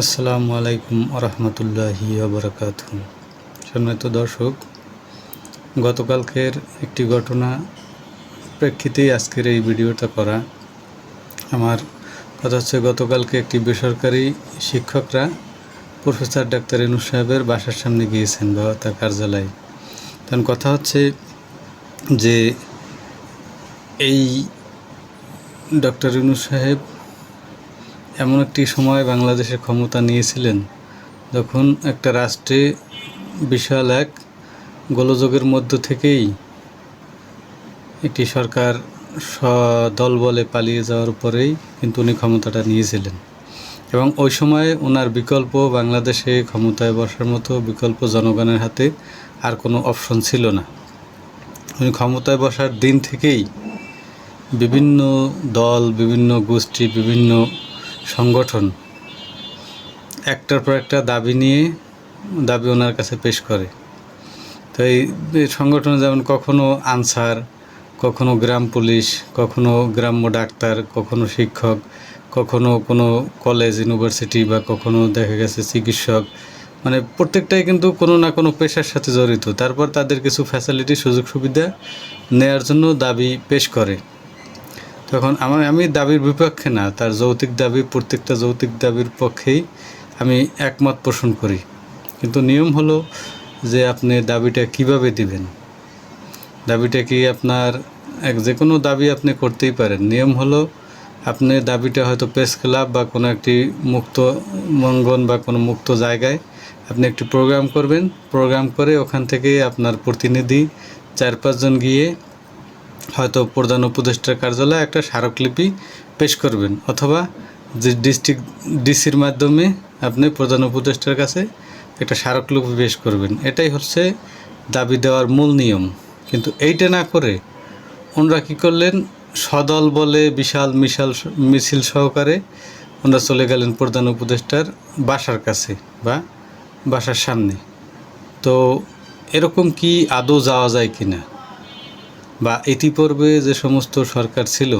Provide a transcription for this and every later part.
আসসালামু আলাইকুম আরহামতুল্লাহি ওয়াবারাকাতুহু। সম্মানিত দর্শক, গতকালকের একটি ঘটনা প্রেক্ষিতেই আজকের এই ভিডিওটা করা। আমার কথা হচ্ছে, গতকালকে একটি বেসরকারি শিক্ষকরা প্রফেসর ডাক্তার ইউনূস সাহেবের বাসার সামনে গিয়েছেন বা তার কার্যালয়ে। তখন কথা হচ্ছে যে এই ডক্টর ইউনূস সাহেব এমন একটি সময় বাংলাদেশের ক্ষমতা নিয়েছিলেন যখন একটা রাষ্ট্রে বিশাল এক গোলযোগের মধ্য থেকেই একটি সরকার দল বলে পালিয়ে যাওয়ার পরেই কিন্তু উনি ক্ষমতাটা নিয়েছিলেন। এবং ওই সময়ে ওনার বিকল্প, বাংলাদেশে ক্ষমতায় বসার মতো বিকল্প জনগণের হাতে আর কোনো অপশন ছিল না। উনি ক্ষমতায় বসার দিন থেকেই বিভিন্ন দল, বিভিন্ন গোষ্ঠী, বিভিন্ন সংগঠন একটার পর একটা দাবি ওনার কাছে পেশ করে। তো এই সংগঠন যেমন কখনো আনসার, কখনো গ্রাম পুলিশ, কখনো গ্রাম্য ডাক্তার, কখনো শিক্ষক, কখনো কোনো কলেজ ইউনিভার্সিটি, বা কখনো দেখা গেছে চিকিৎসক, মানে প্রত্যেকটাই কিন্তু কোনো না কোনো পেশার সাথে জড়িত। তারপর তাদের কিছু ফ্যাসিলিটি, সুযোগ সুবিধা নেয়ার জন্য দাবি পেশ করে। তখন আমি দাবির বিপক্ষে না, তার যৌক্তিক দাবি, প্রত্যেকটা যৌক্তিক দাবির পক্ষেই আমি একমত পোষণ করি। কিন্তু নিয়ম হলো যে আপনি দাবিটা কিভাবে দিবেন। দাবিটা কি আপনার যে কোনো দাবি আপনি করতেই পারেন। নিয়ম হলো আপনি দাবিটা হয়তো প্রেস ক্লাব বা কোনো একটি মুক্ত মঙ্গন বা কোনো মুক্ত জায়গায় আপনি একটি প্রোগ্রাম করবেন। প্রোগ্রাম করে ওখান থেকে আপনার প্রতিনিধি 4-5 জন গিয়ে হয়তো প্রধান উপদেষ্টার কার্যালয়ে একটা স্মারকলিপি পেশ করবেন, অথবা যে ডিসির মাধ্যমে আপনি প্রধান উপদেষ্টার কাছে একটা স্মারকলিপি পেশ করবেন। এটাই হচ্ছে দাবি দেওয়ার মূল নিয়ম। কিন্তু এইটা না করে ওনারা কী করলেন, সদল বলে বিশাল মিছিল সহকারে ওনারা চলে গেলেন প্রধান উপদেষ্টার বাসার কাছে বা বাসার সামনে। তো এরকম কি আদৌ যাওয়া যায় কি না, বা ইতিপূর্বে যে সমস্ত সরকার ছিল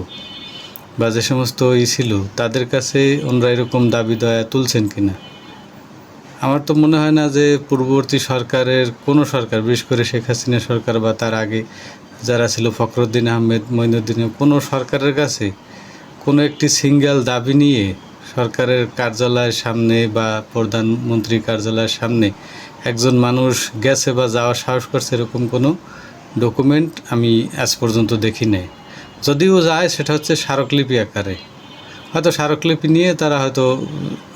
বা যে সমস্ত ছিল তাদের কাছে ওনারা এরকম দাবি দয়া তুলছেন কিনা। আমার তো মনে হয় না যে পূর্ববর্তী সরকারের কোনো সরকার, বিশেষ করে শেখ হাসিনা সরকার বা তার আগে যারা ছিল, ফখরুদ্দিন আহমেদ, মঈনুদ্দিন, কোনো সরকারের কাছে কোনো একটি সিঙ্গেল দাবি নিয়ে সরকারের কার্যালয়ের সামনে বা প্রধানমন্ত্রী কার্যালয়ের সামনে একজন মানুষ গেছে বা যাওয়ার সাহস করছে, এরকম কোনো ডকুমেন্ট আমি আজ পর্যন্ত দেখি নাই। যদিও যায় সেটা হচ্ছে স্মারকলিপি আকারে। হয়তো স্মারকলিপি নিয়ে তারা হয়তো